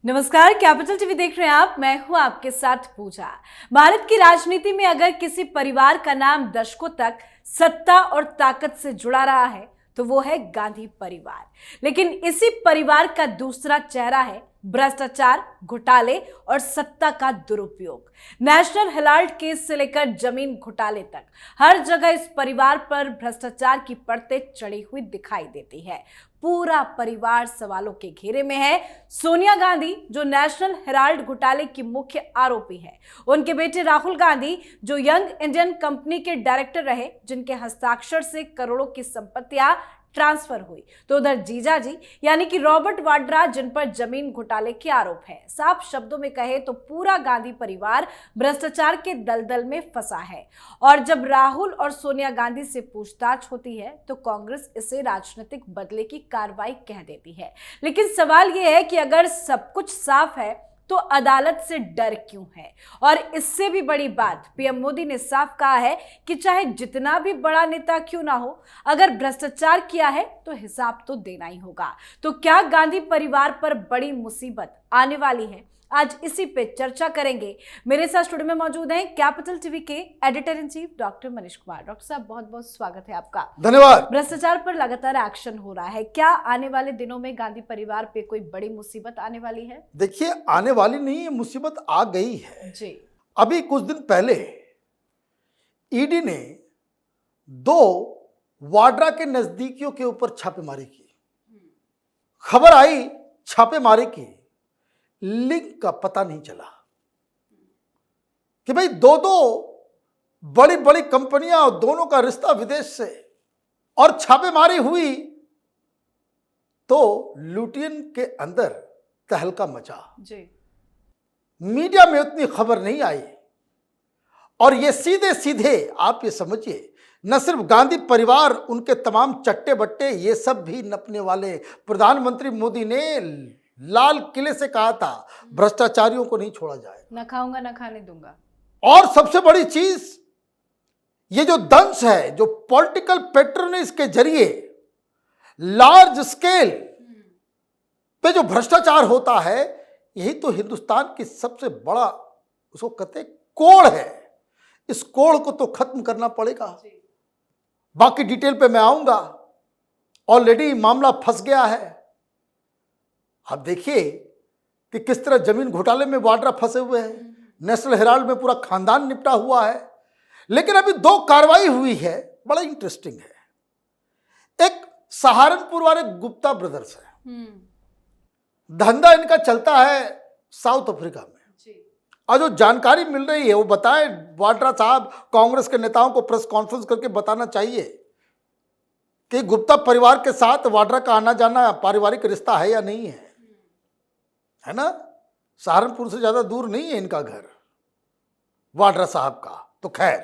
नमस्कार, capital TV देख रहे हैं आप। मैं हूं आपके साथ पूजा। भारत की राजनीति में अगर किसी परिवार का नाम दशकों तक सत्ता और ताकत से जुड़ा रहा है तो वो है गांधी परिवार। लेकिन इसी परिवार का दूसरा चेहरा है भ्रष्टाचार, घोटाले और सत्ता का दुरुपयोग। नेशनल हेराल्ड केस से लेकर जमीन घोटाले तक हर जगह इस परिवार पर भ्रष्टाचार की परतें चढ़ी हुई दिखाई देती है। पूरा परिवार सवालों के घेरे में है। सोनिया गांधी जो नेशनल हेराल्ड घोटाले की मुख्य आरोपी है, उनके बेटे राहुल गांधी जो यंग इंडियन कंपनी के डायरेक्टर रहे, जिनके हस्ताक्षर से करोड़ों की संपत्तियां ट्रांसफर हुई, तो उधर जीजा जी यानी कि रॉबर्ट वाड्रा जिन पर जमीन घोटाले के आरोप है। साफ शब्दों में कहे तो पूरा गांधी परिवार भ्रष्टाचार के दलदल में फंसा है। और जब राहुल और सोनिया गांधी से पूछताछ होती है तो कांग्रेस इसे राजनीतिक बदले की कार्रवाई कह देती है। लेकिन सवाल यह है कि अगर सब कुछ साफ है तो अदालत से डर क्यों है? और इससे भी बड़ी बात, पीएम मोदी ने साफ कहा है कि चाहे जितना भी बड़ा नेता क्यों ना हो, अगर भ्रष्टाचार किया है तो हिसाब तो देना ही होगा। तो क्या गांधी परिवार पर बड़ी मुसीबत आने वाली है? आज इसी पे चर्चा करेंगे। मेरे साथ स्टूडियो में मौजूद हैं कैपिटल टीवी के editor in chief doctor Manish Kumar. Doctor साहब, बहुत बहुत स्वागत है आपका। धन्यवाद। भ्रष्टाचार पर लगातार एक्शन हो रहा है, क्या आने वाले दिनों में गांधी परिवार पे कोई बड़ी मुसीबत आने वाली है? देखिए, आने वाली नहीं, मुसीबत आ गई है जी। अभी कुछ दिन पहले ईडी ने 2 वाड्रा के नजदीकियों के ऊपर छापेमारी की। खबर आई छापेमारी की, लिंक का पता नहीं चला कि भाई 2 बड़ी बड़ी कंपनियां और दोनों का रिश्ता विदेश से, और छापेमारी हुई तो लुटियन के अंदर तहलका मचा। जी। मीडिया में उतनी खबर नहीं आई, और ये सीधे सीधे आप ये समझिए, न सिर्फ गांधी परिवार, उनके तमाम चट्टे बट्टे, ये सब भी नपने वाले। प्रधानमंत्री मोदी ने लाल किले से कहा था भ्रष्टाचारियों को नहीं छोड़ा जाए, न खाऊंगा न खाने दूंगा। और सबसे बड़ी चीज, ये जो दंश है, जो पॉलिटिकल पैट्रोनेज के जरिए लार्ज स्केल पे जो भ्रष्टाचार होता है, यही तो हिंदुस्तान की सबसे बड़ा, उसको कहते हैं, कोड़ है। इस कोड़ को तो खत्म करना पड़ेगा। बाकी डिटेल पे मैं आऊंगा। ऑलरेडी मामला फंस गया है। अब देखिए कि किस तरह जमीन घोटाले में वाड्रा फंसे हुए हैं, नेशनल हेराल्ड में पूरा खानदान निपटा हुआ है। लेकिन अभी 2 कार्रवाई हुई है, बड़ा इंटरेस्टिंग है। एक सहारनपुर वाले गुप्ता ब्रदर्स है, धंधा इनका चलता है साउथ अफ्रीका में। और जो जानकारी मिल रही है वो बताए, वाड्रा साहब कांग्रेस के नेताओं को प्रेस कॉन्फ्रेंस करके बताना चाहिए कि गुप्ता परिवार के साथ वाड्रा का आना जाना पारिवारिक रिश्ता है या नहीं है ना। सहारनपुर से ज्यादा दूर नहीं है इनका घर, वाड्रा साहब का। तो खैर,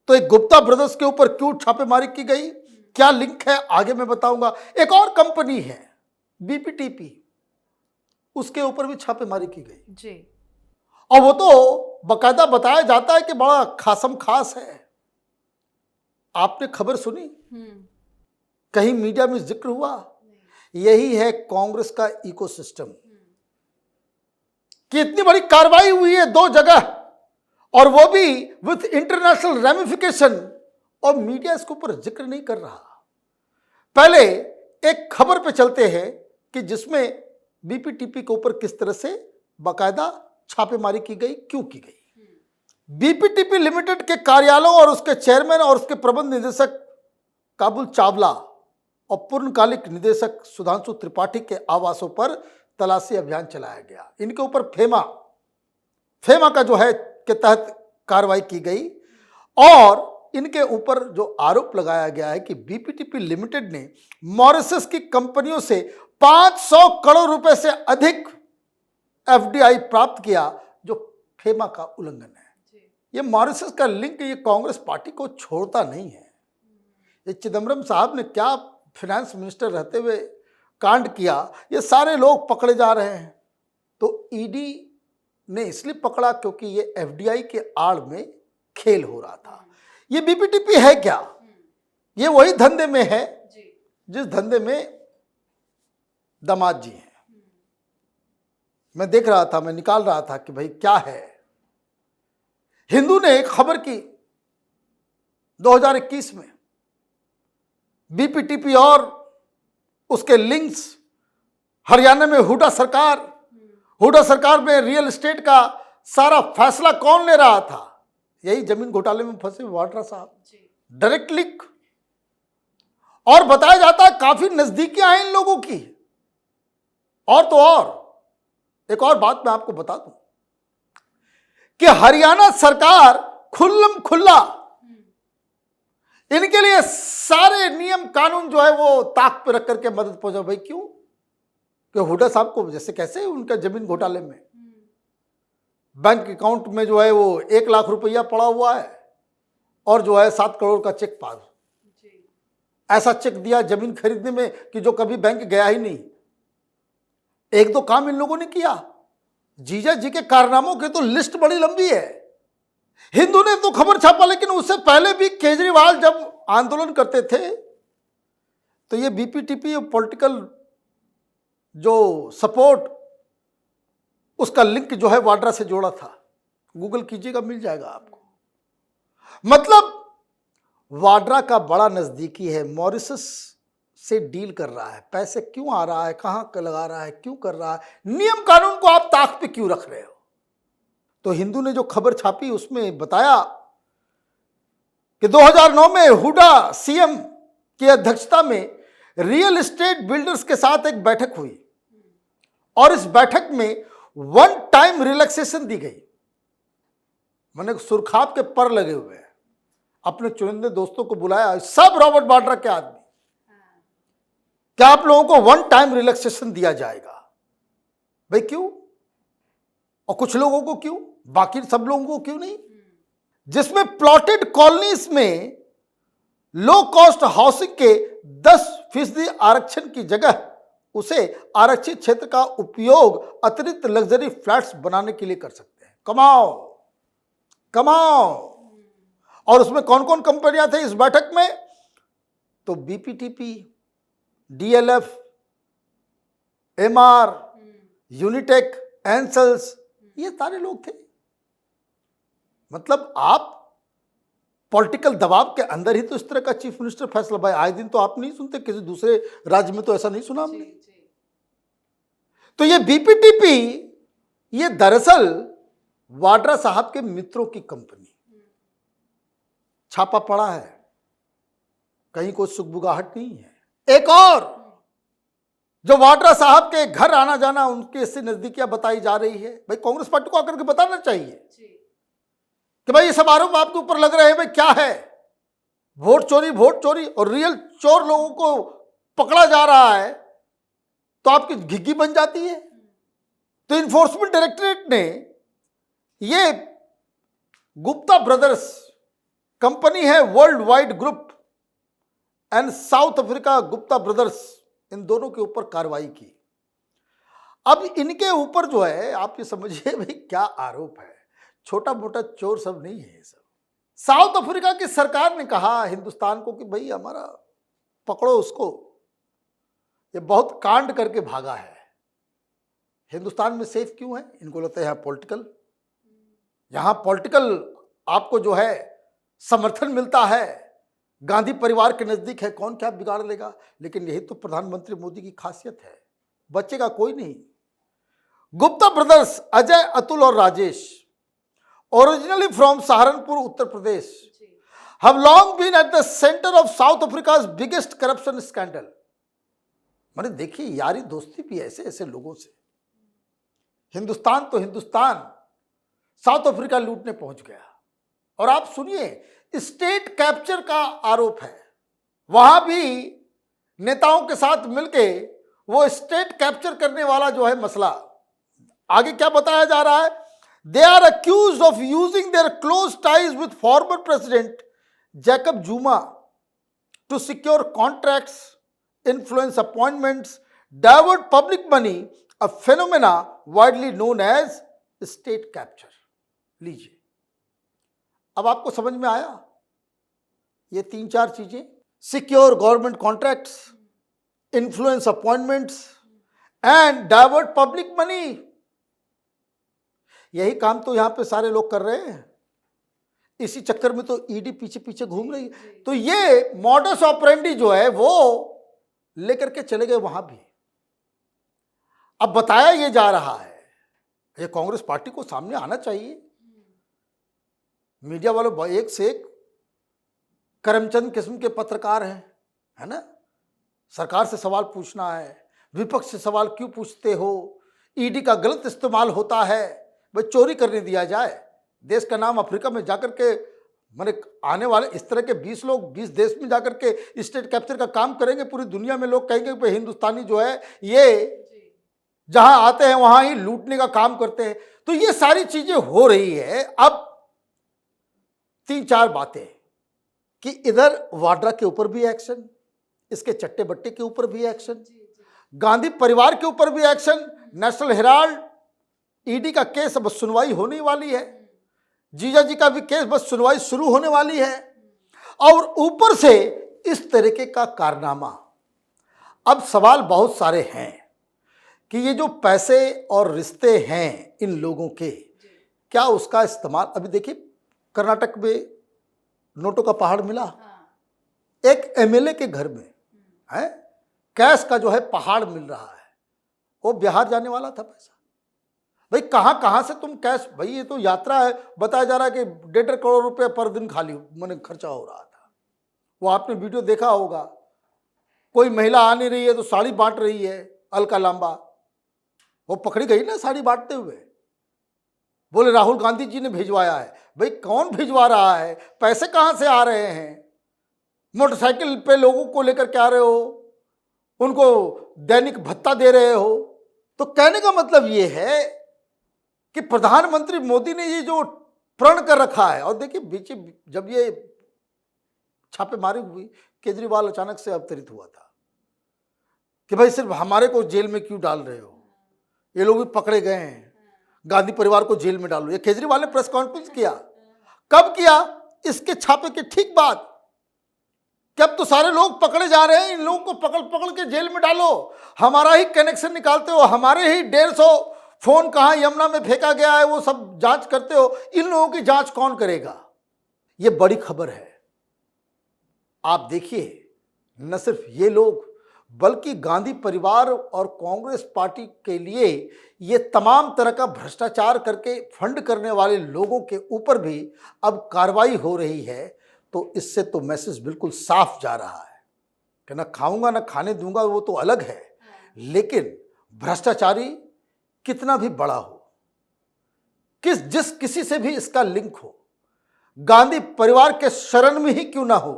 तो एक गुप्ता ब्रदर्स के ऊपर क्यों छापेमारी की गई, क्या लिंक है, आगे मैं बताऊंगा। एक और कंपनी है बीपीटीपी, उसके ऊपर भी छापेमारी की गई जी। और वो तो बकायदा बताया जाता है कि बड़ा खासम खास है। आपने खबर सुनी? कहीं मीडिया में जिक्र हुआ? यही है कांग्रेस का इकोसिस्टम कि इतनी बड़ी कार्रवाई हुई है 2 जगह, और वो भी विथ इंटरनेशनल रेमिफिकेशन, और मीडिया इसके ऊपर जिक्र नहीं कर रहा। पहले एक खबर पे चलते हैं कि जिसमें बीपीटीपी के ऊपर किस तरह से बाकायदा छापेमारी की गई, क्यों की गई। बीपीटीपी लिमिटेड के कार्यालयों और उसके चेयरमैन और उसके प्रबंध निदेशक काबुल चावला और पूर्णकालिक निदेशक सुधांशु त्रिपाठी के आवासों पर तलाशी अभियान चलाया गया। इनके ऊपर फेमा का जो है के तहत कार्रवाई की गई, और इनके ऊपर जो आरोप लगाया गया है कि बीपीटीपी लिमिटेड ने मॉरिशस की कंपनियों से 500 करोड़ रुपए से अधिक एफडीआई प्राप्त किया, जो फेमा का उल्लंघन है। ये मॉरिशस का लिंक ये कांग्रेस पार्टी को छोड़ता नहीं है। ये चिदम्बरम साहब ने क्या फाइनेंस मिनिस्टर रहते हुए कांड किया, ये सारे लोग पकड़े जा रहे हैं। तो ईडी ने इसलिए पकड़ा क्योंकि ये एफडीआई के आड़ में खेल हो रहा था। ये बीपीटीपी है क्या? ये वही धंधे में है जिस धंधे में दामाद जी हैं। मैं देख रहा था, मैं निकाल रहा था कि भाई क्या है। हिंदू ने एक खबर की 2021 में, बीपीटीपी और उसके लिंक्स, हरियाणा में हुड्डा सरकार में रियल एस्टेट का सारा फैसला कौन ले रहा था? यही जमीन घोटाले में फंसे वाड्रा साहब। डायरेक्ट लिंक, और बताया जाता है काफी नजदीकियां हैं इन लोगों की। और तो और एक और बात मैं आपको बता दूं कि हरियाणा सरकार खुल्लम खुल्ला इनके लिए सारे नियम कानून जो है वो ताक पे रख करके मदद पहुंचा। भाई क्यों? कि हुड्डा साहब को जैसे कैसे उनका जमीन घोटाले में बैंक अकाउंट में जो है वो 1 लाख रुपया पड़ा हुआ है और जो है 7 करोड़ का चेक पास। ऐसा चेक दिया जमीन खरीदने में कि जो कभी बैंक गया ही नहीं। एक दो काम इन लोगों ने किया। जीजा जी के कारनामों की तो लिस्ट बड़ी लंबी है। हिंदू ने तो खबर छापा, लेकिन उससे पहले भी केजरीवाल जब आंदोलन करते थे तो ये बीपीटीपी पॉलिटिकल जो सपोर्ट, उसका लिंक जो है वाड्रा से जोड़ा था। गूगल कीजिएगा, मिल जाएगा आपको। मतलब वाड्रा का बड़ा नजदीकी है, मॉरिशस से डील कर रहा है। पैसे क्यों आ रहा है, कहां लगा रहा है, क्यों कर रहा है, नियम कानून को आप ताक पे क्यों रख रहे हो? तो हिंदू ने जो खबर छापी उसमें बताया कि 2009 में हुड्डा सीएम की अध्यक्षता में रियल एस्टेट बिल्डर्स के साथ एक बैठक हुई और इस बैठक में 1 टाइम रिलैक्सेशन दी गई। मैंने सुरखाब के पर लगे हुए हैं, अपने चुनिंदे दोस्तों को बुलाया, सब रॉबर्ट वाड्रा के आदमी, क्या आप लोगों को 1 टाइम रिलैक्सेशन दिया जाएगा? भाई क्यों? और कुछ लोगों को क्यों, बाकी सब लोगों को क्यों नहीं? जिसमें प्लॉटेड कॉलोनीज में लो कॉस्ट हाउसिंग के 10% आरक्षण की जगह उसे आरक्षित क्षेत्र का उपयोग अतिरिक्त लग्जरी फ्लैट्स बनाने के लिए कर सकते हैं। कमाओ। और उसमें कौन कौन कंपनियां थे इस बैठक में? तो बीपीटीपी, डीएलएफ, एमआर, यूनिटेक, एंसल्स, ये सारे लोग थे। मतलब आप पॉलिटिकल दबाव के अंदर ही तो इस तरह का चीफ मिनिस्टर फैसला, भाई आए दिन तो आप नहीं सुनते, किसी दूसरे राज्य में तो ऐसा नहीं सुना हमने। तो ये बीपीटीपी ये दरअसल वाड्रा साहब के मित्रों की कंपनी। छापा पड़ा है, कहीं कोई सुगबुगाहट नहीं है। एक और जो वाड्रा साहब के घर आना जाना उनके इससे नजदीकियां बताई जा रही है। भाई कांग्रेस पार्टी को आकर के बताना चाहिए कि भाई ये सब आरोप आपके ऊपर लग रहे हैं, भाई क्या है? वोट चोरी और रियल चोर लोगों को पकड़ा जा रहा है तो आपकी घिग्गी बन जाती है। तो इन्फोर्समेंट डायरेक्टरेट ने ये गुप्ता ब्रदर्स कंपनी है, world wide group and South Africa Gupta brothers, इन दोनों के ऊपर कार्रवाई की। अब इनके ऊपर जो है आप ये समझिए भाई क्या आरोप है। छोटा मोटा चोर सब नहीं है ये सब। साउथ अफ्रीका की सरकार ने कहा हिंदुस्तान को कि भाई हमारा पकड़ो उसको, ये बहुत कांड करके भागा है। हिंदुस्तान में सेफ क्यों है? इनको लगता है यहाँ पॉलिटिकल आपको जो है समर्थन मिलता है, गांधी परिवार के नजदीक है, कौन क्या बिगाड़ लेगा। लेकिन यही तो प्रधानमंत्री मोदी की खासियत है, बचेगा कोई नहीं। गुप्ता ब्रदर्स, अजय, अतुल और Rajesh, originally from Saharanpur Uttar Pradesh, have long been at the center of South Africa's biggest corruption scandal। मैंने देखी यारी दोस्ती भी ऐसे ऐसे लोगों से। हिंदुस्तान तो हिंदुस्तान साउथ अफ्रीका लूटने पहुंच गया। और आप सुनिए, स्टेट कैप्चर का आरोप है। वहां भी नेताओं के साथ मिलके वो स्टेट कैप्चर करने वाला जो है मसला। आगे क्या बताया जा रहा है? They are accused of using their close ties with former president Jacob Zuma to secure contracts, influence appointments, divert public money, a phenomena widely known as state capture। लीजिए, अब आपको समझ में आया ये 3-4 चीजें? Secure government contracts, influence appointments and divert public money. यही काम तो यहाँ पे सारे लोग कर रहे हैं। इसी चक्कर में तो ईडी पीछे पीछे घूम रही है। तो ये मॉडस ऑपरेंडी जो है वो लेकर के चले गए वहां भी। अब बताया ये जा रहा है, ये कांग्रेस पार्टी को सामने आना चाहिए। मीडिया वालों एक से एक करमचंद किस्म के पत्रकार हैं, है ना। सरकार से सवाल पूछना है, विपक्ष से सवाल क्यों पूछते हो, ईडी का गलत इस्तेमाल होता है, भाई चोरी करने दिया जाए। देश का नाम अफ्रीका में जाकर के मैंने आने वाले इस तरह के 20 लोग 20 देश में जाकर के स्टेट कैप्चर का काम करेंगे। पूरी दुनिया में लोग कहेंगे कि हिंदुस्तानी जो है ये जहां आते हैं वहां ही लूटने का काम करते हैं। तो ये सारी चीजें हो रही है। अब 3-4 बातें कि इधर वाड्रा के ऊपर भी एक्शन, इसके चट्टे बट्टे के ऊपर भी एक्शन, गांधी परिवार के ऊपर भी एक्शन, नेशनल हेराल्ड, ईडी का केस अब सुनवाई होने वाली है, जीजा जी का भी केस बस सुनवाई शुरू होने वाली है, और ऊपर से इस तरीके का कारनामा। अब सवाल बहुत सारे हैं कि ये जो पैसे और रिश्ते हैं इन लोगों के, क्या उसका इस्तेमाल, अभी देखिए कर्नाटक में नोटों का पहाड़ मिला, एक एमएलए के घर में है कैश का जो है पहाड़ मिल रहा है, वो बिहार जाने वाला था पैसा। भाई कहाँ से तुम कैश, भाई ये तो यात्रा है, बताया जा रहा है कि 1.5 करोड़ रुपए पर दिन खाली मैंने खर्चा हो रहा था। वो आपने वीडियो देखा होगा, कोई महिला आ नहीं रही है तो साड़ी बांट रही है अलका लांबा, वो पकड़ी गई ना साड़ी बांटते हुए, बोले राहुल गांधी जी ने भिजवाया है। भाई कौन भिजवा रहा है, पैसे कहाँ से आ रहे हैं, मोटरसाइकिल पे लोगों को लेकर के आ रहे हो, उनको दैनिक भत्ता दे रहे हो। तो कहने का मतलब ये है कि प्रधानमंत्री मोदी ने ये जो प्रण कर रखा है, और देखिए बीच जब ये छापेमारी हुई, केजरीवाल अचानक से अवतरित हुआ था कि भाई सिर्फ हमारे को जेल में क्यों डाल रहे हो, ये लोग भी पकड़े गए हैं, गांधी परिवार को जेल में डालो। ये केजरीवाल ने प्रेस कॉन्फ्रेंस किया, कब किया, इसके छापे के ठीक बाद, कि अब तो सारे लोग पकड़े जा रहे हैं, इन लोगों को पकड़ पकड़ के जेल में डालो, हमारा ही कनेक्शन निकालते हो, हमारे ही 150 फोन कहाँ यमुना में फेंका गया है वो सब जांच करते हो, इन लोगों की जांच कौन करेगा। ये बड़ी खबर है। आप देखिए न सिर्फ ये लोग बल्कि गांधी परिवार और कांग्रेस पार्टी के लिए ये तमाम तरह का भ्रष्टाचार करके फंड करने वाले लोगों के ऊपर भी अब कार्रवाई हो रही है। तो इससे तो मैसेज बिल्कुल साफ जा रहा है कि ना खाऊंगा ना खाने दूंगा, वो तो अलग है, लेकिन भ्रष्टाचारी कितना भी बड़ा हो, जिस किसी से भी इसका लिंक हो, गांधी परिवार के शरण में ही क्यों ना हो,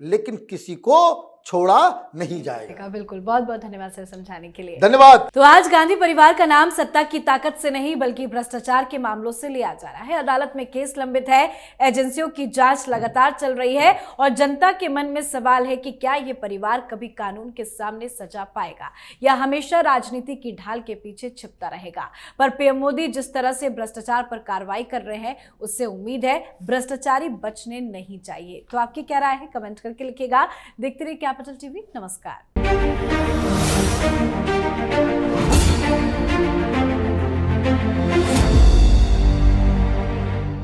लेकिन किसी को छोड़ा नहीं जाएगा। बिल्कुल, बहुत बहुत धन्यवाद सर समझाने के लिए। धन्यवाद। तो आज गांधी परिवार का नाम सत्ता की ताकत से नहीं बल्कि भ्रष्टाचार के मामलों से लिया जा रहा है। अदालत में केस लंबित है, एजेंसियों की जांच लगातार चल रही है और जनता के मन में सवाल है कि क्या ये परिवार कभी कानून के सामने सजा पाएगा या हमेशा राजनीति की ढाल के पीछे छिपता रहेगा। पर पीएम मोदी जिस तरह से भ्रष्टाचार पर कार्रवाई कर रहे हैं, उससे उम्मीद है भ्रष्टाचारी बचने नहीं चाहिए। तो आपकी क्या राय है, कमेंट करके लिखिएगा। देखते रहिए कैपिटल टीवी। नमस्कार।